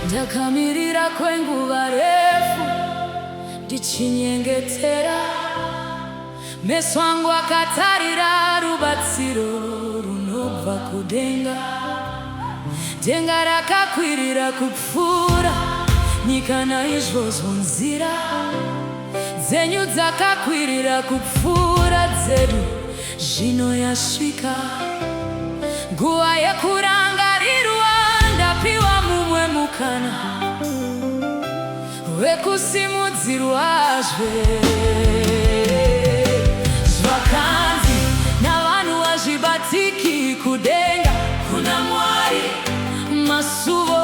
Ndakamirira kwenguva refu ndichinyengetera, meso angu akatarira rubatsiro runobva kudenga. Denga rakakwirira kupfuura nyika naizvozvo nzira dzenyu dzakakwirira kupfuura dzedu. Zvino yasvika nguva yekurangarirwa, ndapiwa mumwe mukana wekusimudzirwazve. Zvakanzi navanhu vazvibatiki kudenga kuna Mwari, masuvo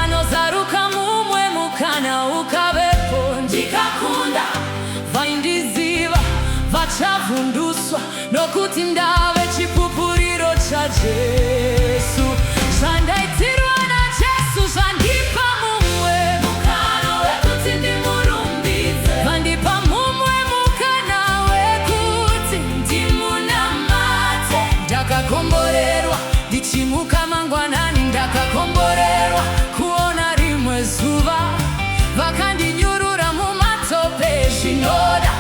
anozaruka mumwe mukana ukavepo. Ndikakunda vaindiziva vachavhunduswa, nokuti ndave chipupuriro chaJesu. Zvandaitirwa naJesu zvandipa mumwe mukana wekuti ndimurumbidze, vandipa mumwe mukana wekuti ndimunamate. Ndakakomborerwa ndichimuka mangwanani, ndakakomborerwa kuona rimwe zuva. Vakandinyurura mumatope, zvinoda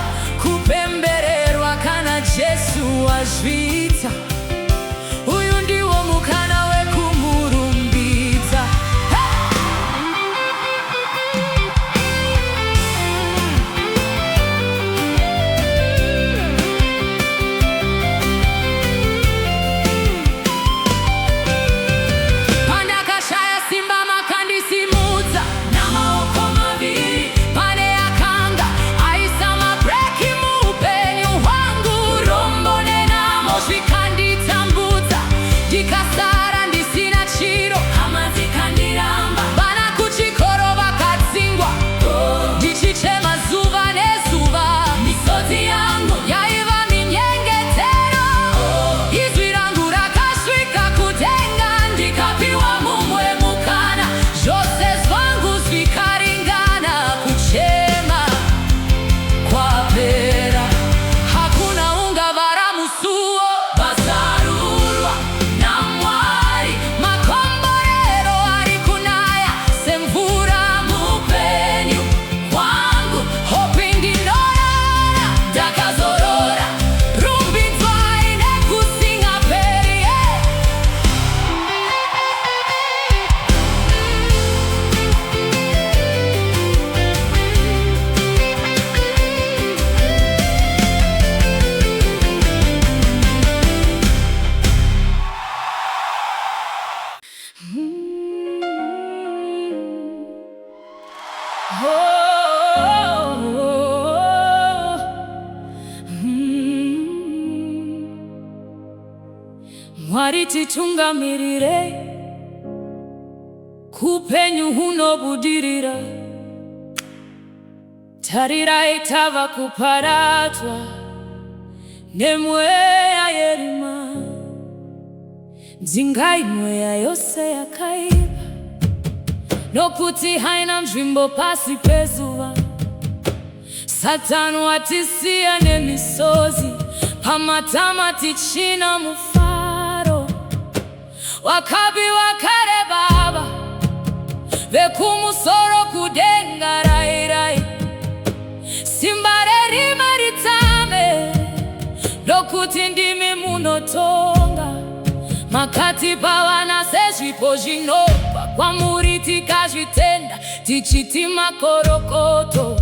kupembererwa kana Jesu wazviita. Uyu ndiwo mukana wekumurumbidza. Pandakashaya simba makandisimudza namaoko maviri. Pane akanga aisa mabreki muupenyu hwangu, rombo nenamo zvikanditambudza. Ndikasara ndisina chiro, hama dzikandiramba. Vana kuchikoro vakadzingwa, ndichichema zuva nezuva. Misodzi yangu yaiva minyengetero, izwi rangu rakasvika kudenga. Ndikapiwa mumwe mukana, zvose zvangu zvikaringana. Kuchema kwapera, hakuna ungavhara musuo. Vazarurwa naMwari, makomborero ari kunaya semvura muupenyu hwangu. Hope ndinorara, ndakazorora, rumbidzwai nekusingaperi. Mwari titungamirire kupenyu hunobudirira. Tarirai tava kuparadzwa nemweya yerima. Dzingai mweya yose yakaipa, nokuti haina nzvimbo pasi pezuva. Satani watisiya nemisozi, pamatama tichina mufaro. Wakabiwa kare baba, vekumusoro kudenga rairai. Simba rerima ritame, nokuti ndimi munotonga. Makati pavana sezvipo zvinopa, kwamuri tikazvitenda tichiti makorokoto.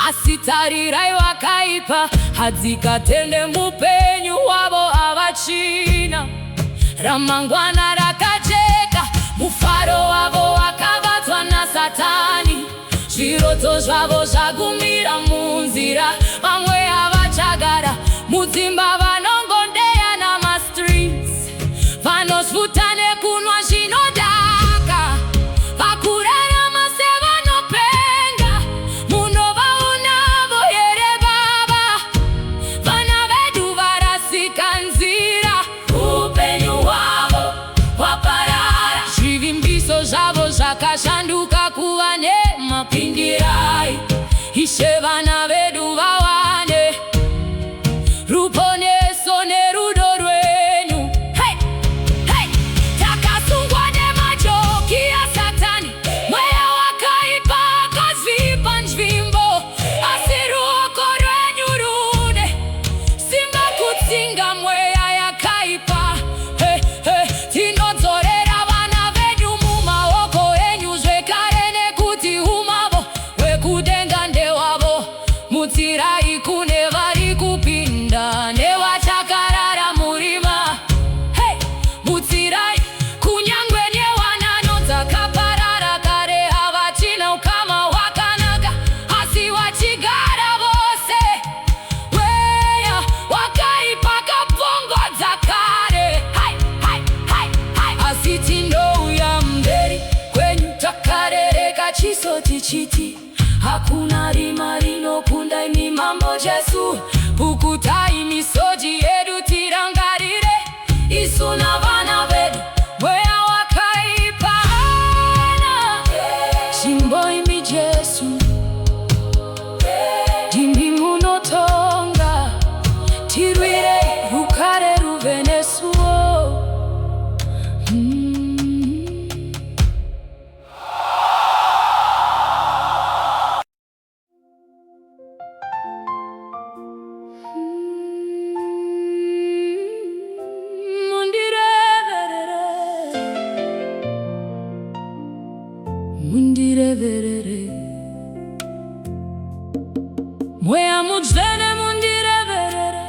Asi tarirai wakaipa, hadzikatende mupenyu wavo avachina. Ramangwana rakajeka, mufaro wavo wakabatwa naSatani. Zviroto zvavo zvagumira munzira, vamwe havachagara mudzimba, vanongondeya namastreets. Vanosvuta nekunwa zvinodhaka, vakurarama sevanopenga. Munova unavo here baba, hakuna rima rinokunda imi mambo Jesu. Ukutai misoji yedu tirangarire isuna vana vedu mweya wakaipana. Chimbo imi Jesu dimbi munotonga tirwire rukare ruvenesuo. Mundireverere mweya mudzvene mundireverere,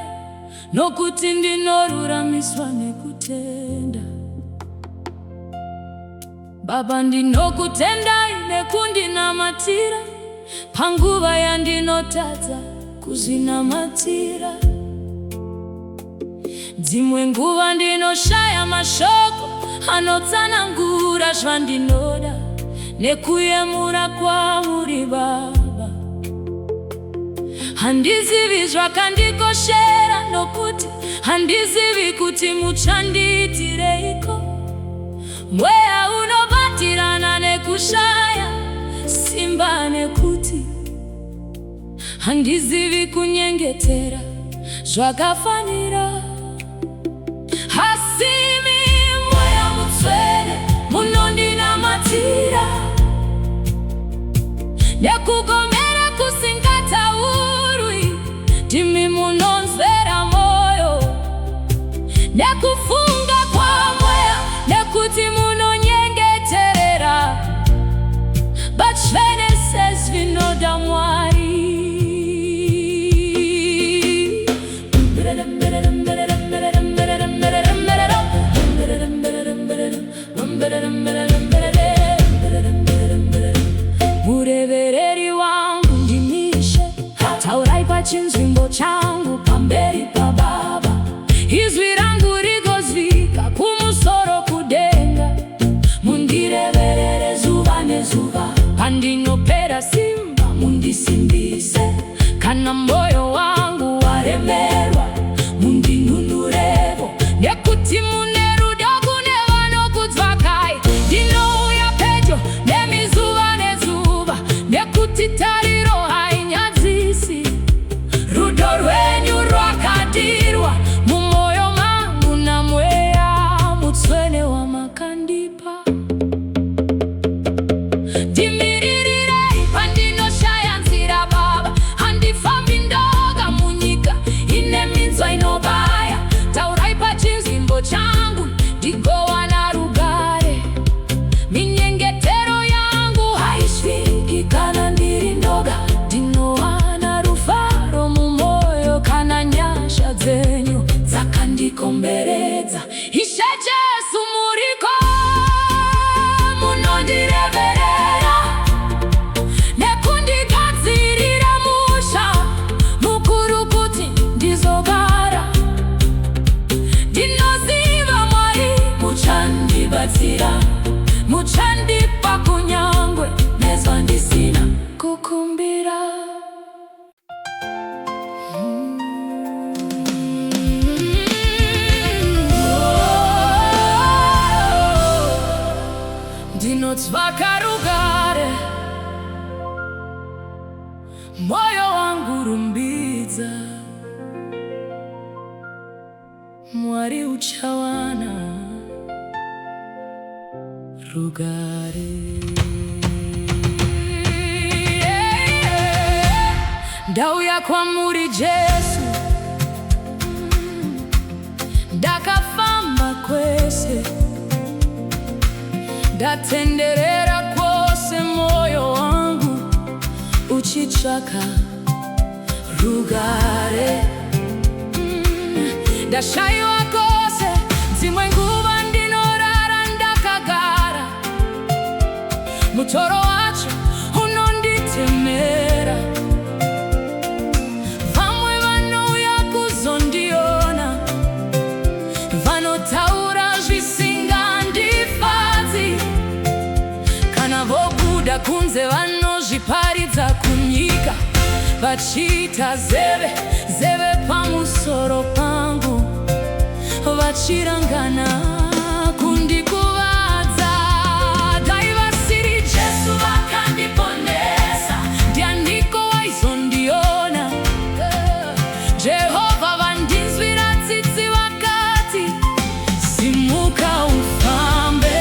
nokuti ndinoruramiswa nekutenda. Baba, ndinokutendai nekundinamatira panguva yandinotadza kuzvinamatira. Dzimwe nguva ndinoshaya mashoko anotsanangura zvandinoda nekuyemura kwauri Baba. Handizivi zvakandikoshera, nokuti handizivi kuti muchandiitireiko. Mweya unobatirana nekushaya simba, nekuti handizivi kunyengetera zvakafanira. Hasimi mweya mutsvene munondinamatira nekugomera kusingataurwi, ndimi munonzvera moyo nekufunga kwa mweya, nekuti munonyengeterera batsvene sezvinoda Mwari. Murevereri wangu ndimishe, taurai pachinzvimbo changu pamberi paBaba. Izwi rangu rigozvika kumusoro kudenga. Mundireverere zuva nezuva, pandinopera simba mundisimbise. Kana moyo wangu waremerwa mundinhunurevo, nekuti mune rudo kune vanokudzvakai. Ndinouya pedyo nemizuva nezuva, nekuti tariro hainyadzisi. Rudo rwenyu rwakadirwa mumwoyo mangu namweya mutsvene wamakandipa. Ndimirirei pandinoshaya nzira Baba, handifambi ndoga munyika ine minzwa inobaya. Taurai pachinzvimbo changu ndigowana rugare. Minyengetero yangu haisviki kana ndiri ndoga, ndinowana rufaro mumwoyo kana nyasha dzenyu dzakandikomberedza. Ishe Jesu muriko munondireverera nekundigadzirira musha mukuru kuti ndizogara. Ndinoziva Mwari muchandibatsira, muchandipa kunyangwe nezvandisina kukumbira. Ndinotsvaka rugare, moyo wangu rumbidza. Mwari uchawana rugare. Ndauya kwamuri Jesu, ndakafamba kwese, ndatenderera kwose moyo wangu uchitsvaka rugare. Ndashaiwa kwose, dzimwe nguva ndinorara ndakagara. Mutoro wacho unonditemera. Vamwe vanouya kuzondiona, vanotaura zvisingandifadzi. Kana vobuda kunze vanozviparidza kunyika. Bachita zebe zebe pamusoro pangu bachirangana kundikubaza daivasiri Jesu vakandiponesa ndiandiko waizondiona Jehova vandinzwira tsitsi vakati simuka ufambe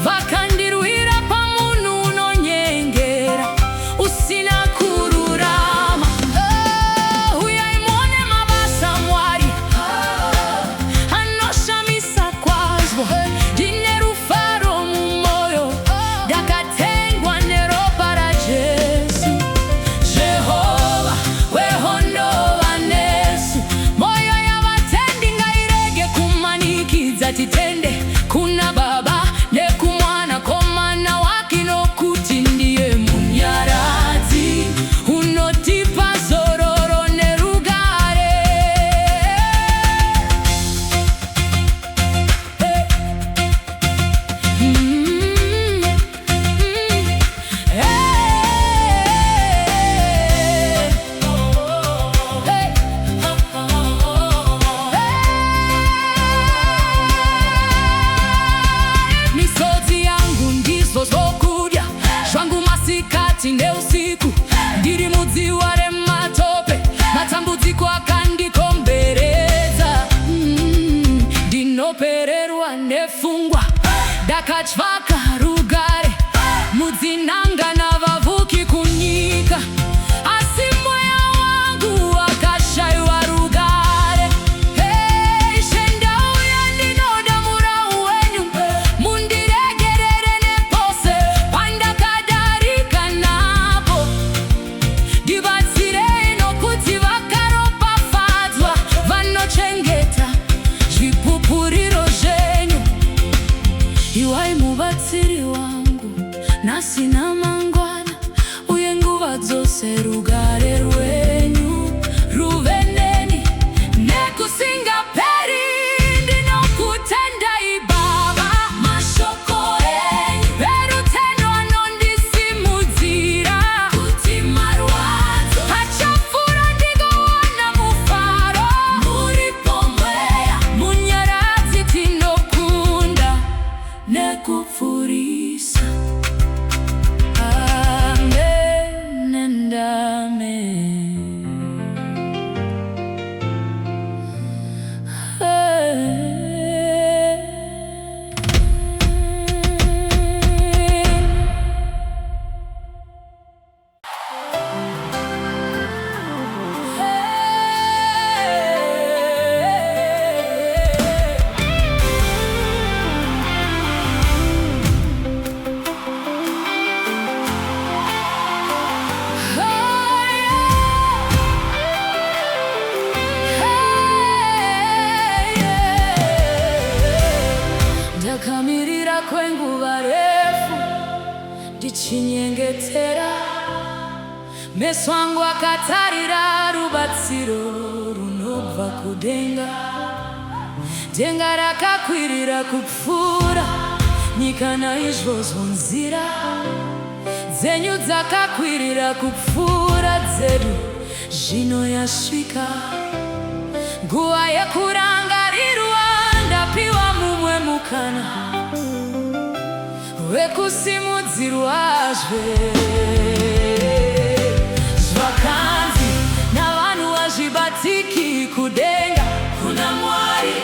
vakandirwira pamunhu unonyengera usina titende kuna baba nekumwana komana wakino kuti ndiye munyaradzi unotipa zororo nerugare Nde usiku ndiri mudzi ware matope matambudziko akandikomberedza ndinopererwa nefungwa ndakatsvaka rugare mudzinanga navavuki kunyika asi mweya wangu wakashaiwa rugare shendauya ndinoda murau wenyu mundiregerere nepose pandakadarika ndibatsirei nokuti vakaropafadzwa vanochengeta zvipupuriro zvenyu. Iwai mubatsiri wangu nhasi namangwana uye nguva dzose rugare rwenyu ruve neni nekusingaperi. Ndinokutendai Baba mashoko enyu verutendo anondisimudzira kuti marwadzo achafura ndigowana mufaro muripo mweya munyaradzi tinokunda nekupfurisa. Amen and amen. Ndakamirira kwenguva refu ndichinyengetera, meso angu akatarira rubatsiro runobva kudenga. Denga rakakwirira kupfuura nyika naizvozvo nzira dzenyu dzakakwirira kupfuura dzedu. Zvino yasvika nguva yekurangarirwa, ndapiwa mumwe mukana wekusimudzirwazve. Zvakanzi navanhu vazvibatiki kudenga kuna Mwari,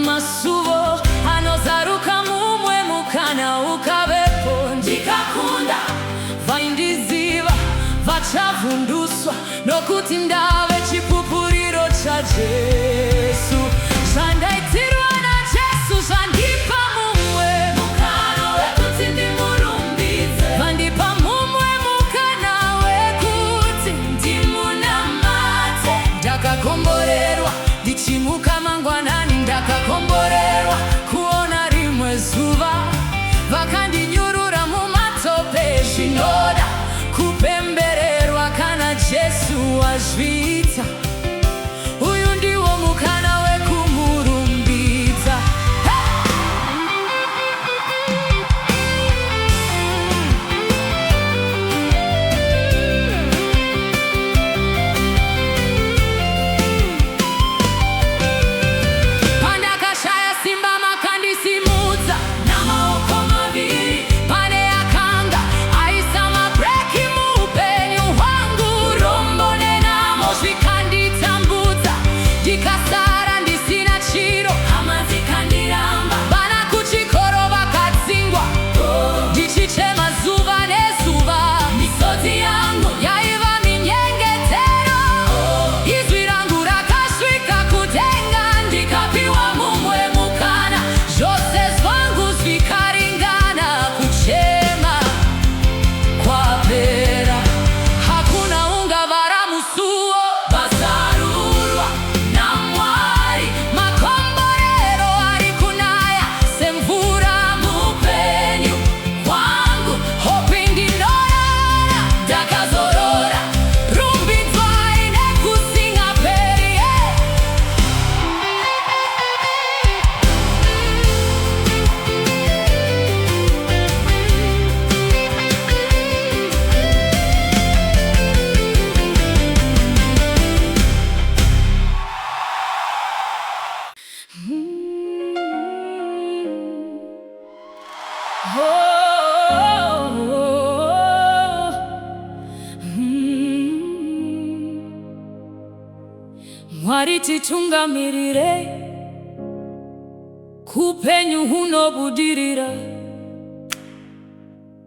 masuvo anozaruka mumwe mukana ukavepo. Ndikakunda vaindiziva vachavhunduswa nokuti ndave chipupuriro chaJesu. Zvandaitirwa naJesu zvandipa mumwe mukana wekuti ndimurumbidze, vandipa mumwe mukana wekuti ndimunamate. Ndakakomborerwa ndichimuka mangwanani, ndakakomborerwa kuona rimwe zuva. Vakandinyurura mumatope, zvinoda kupembererwa kana Jesu wazviita. Uyu ndiwo mukana wekumurumbidza. Mwari titungamirire kupenyu hunobudirira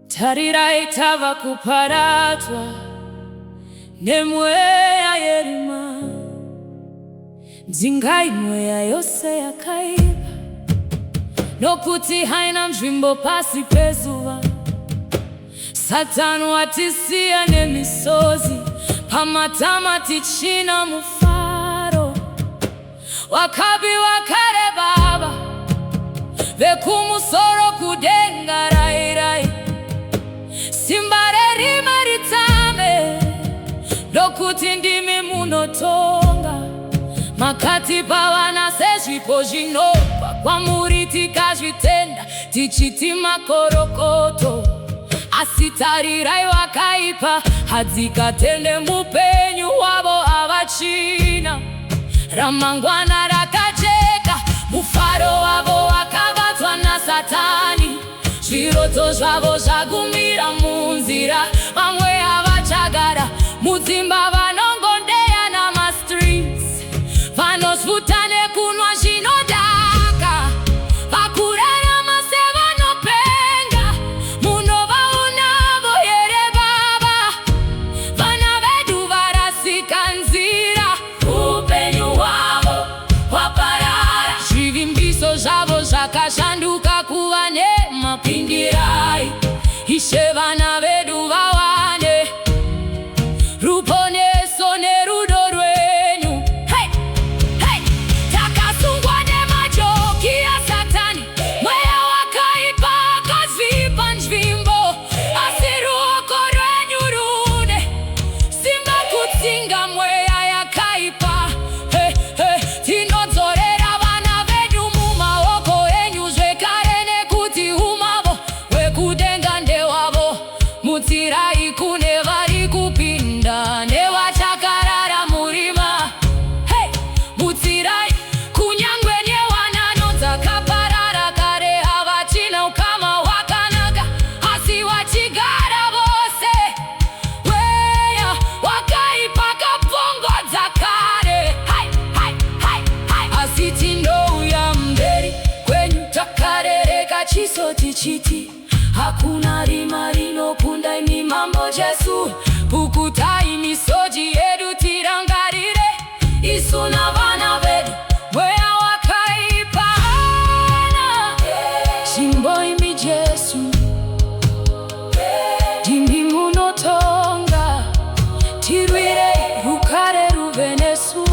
tarira itava kuparatwa nemweya yerima dzingai mweya yose yakaipa nokuti haina nzvimbo pasi pezuva. Satani watisiya nemisozi pamatama tichina mufaro wakabi wakare baba vekumusoro kudenga rairai simbare ritame nokuti ndimi munotonga makati pavana sezvipo zvinopa kwamuri tikazvitenda tichiti makorokoto. Asi tarirai wakaipa hadzikatende mupenyu wavo avachina ramangwana rakajeka mufaro wavo wakabatwa naSatani zviroto zvavo zvagumira munzira vamwe havachagara mudzimba vanongondeya namastreets vanosvuta nekunwa zvinodhaka vakurarama sevanopenga munovaunavo here baba vana vedu varasika nzira upenyu hwavo hwaparara zvivimbiso zvavo zvakashanduka kuva nemapindirai ishe vana vedu vawane ruponeso nerudo rwenyu. Hey, hey, takasungwa nemajoki ya Satani mweya wakaipa akazvipa nzvimbo asi ruoko rwenyu rune simba kudzinga mweya yakaipa. Hey, hey, tinodzorera vana vedu mumaoko enyu zvekare nekuti umavo hwekudenga ndewavo mutsirai kune vari kupinda nevachakarara murima. Hey, mutsirai kunyangwe newanano dzakaparara kare havachina ukama hwakanaka asi vachigara vose mweya wakaipa kapongodza kare. Hai, hai, hai, hai. Asi tinouya mberi kwenyu takarereka chiso tichiti hakuna rima rinokunda imi mambo Jesu pukutai misoji yedu tirangarire isu na vana vedu mweya wakaipa ana chimbo imi Jesu dimbi munotonga tirwire rukare ruvenesuo.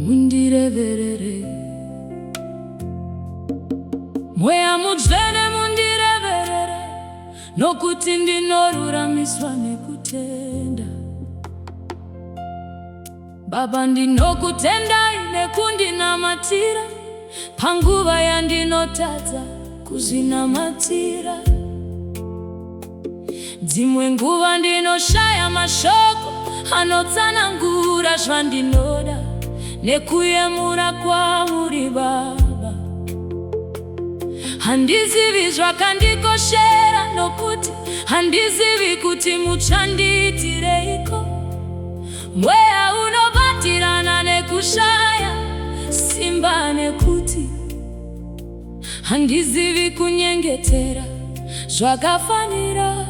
Mundireverere mweya mudzvene mundireverere nokuti ndinoruramiswa nekutenda. Baba ndinokutendai nekundinamatira panguva yandinotadza kuzvinamatira. Dzimwe nguva ndinoshaya mashoko anotsanangura zvandinoda nekuyemura kwauri Baba. Handizivi zvakandikoshera nokuti handizivi kuti muchanditireiko. Mweya unobatirana nekushaya simba nekuti handizivi kunyengetera zvakafanira.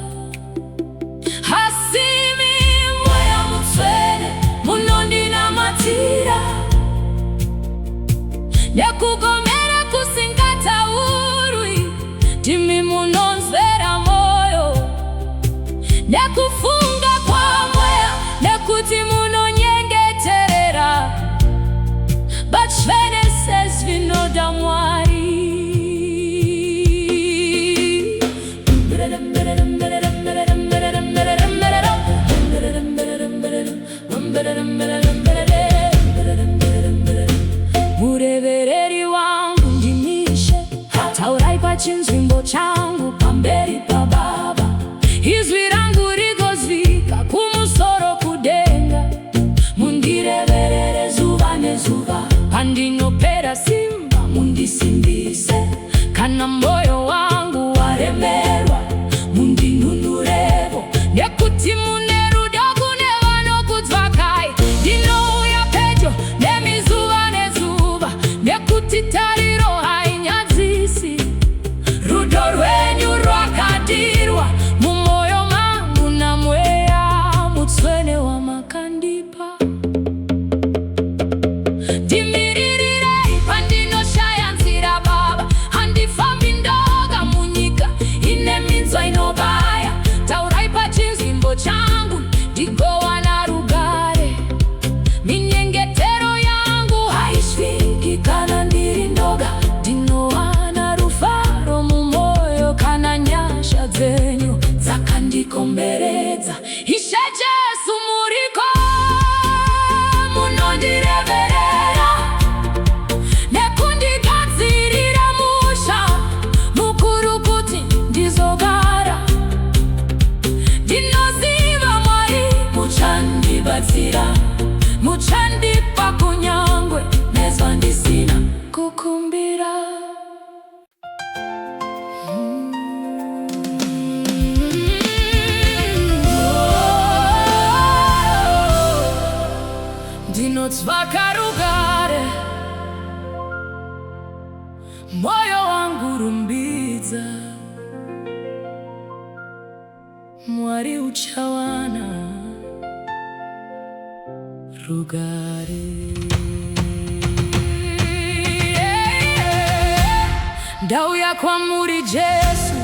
Hasimi mweya mutsvene munondinamatira nekugomera kusingataurwi timi munonzvera moyo nekufunga kwa mweya nekuti munonyengeterera batsvene sezvinoda Mwari. Murevereri wangu ndimishe taurai pachinzvimbo changu pamberi paBaba izwi rangu rigozvi batsira muchandipa kunyangwe nezwa ndisina kukumbira. Ndinotsvaka rugare, moyo wangu rumbidza, Mwari uchawana rugare. Ndauya kwamuri Jesu,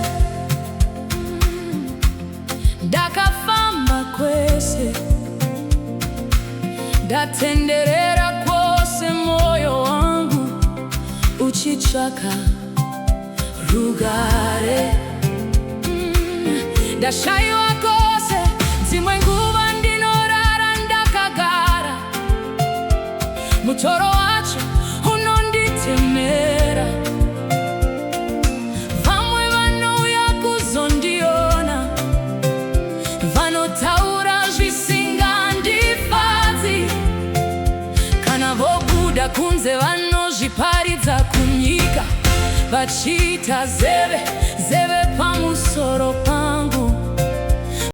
ndakafamba kwese, ndatenderera kwose, moyo wangu uchitsvaka rugare. Ndashaiwa kose, dzimwe nguva ndinorara ndakagara, mutoro wacho unonditemera. Vamwe vanouya kuzondiona, vanotaura zvisingandifadzi, kana vobuda kunze vanozviparidza kunyika, vachiita zeve zeve pamusoro pangu.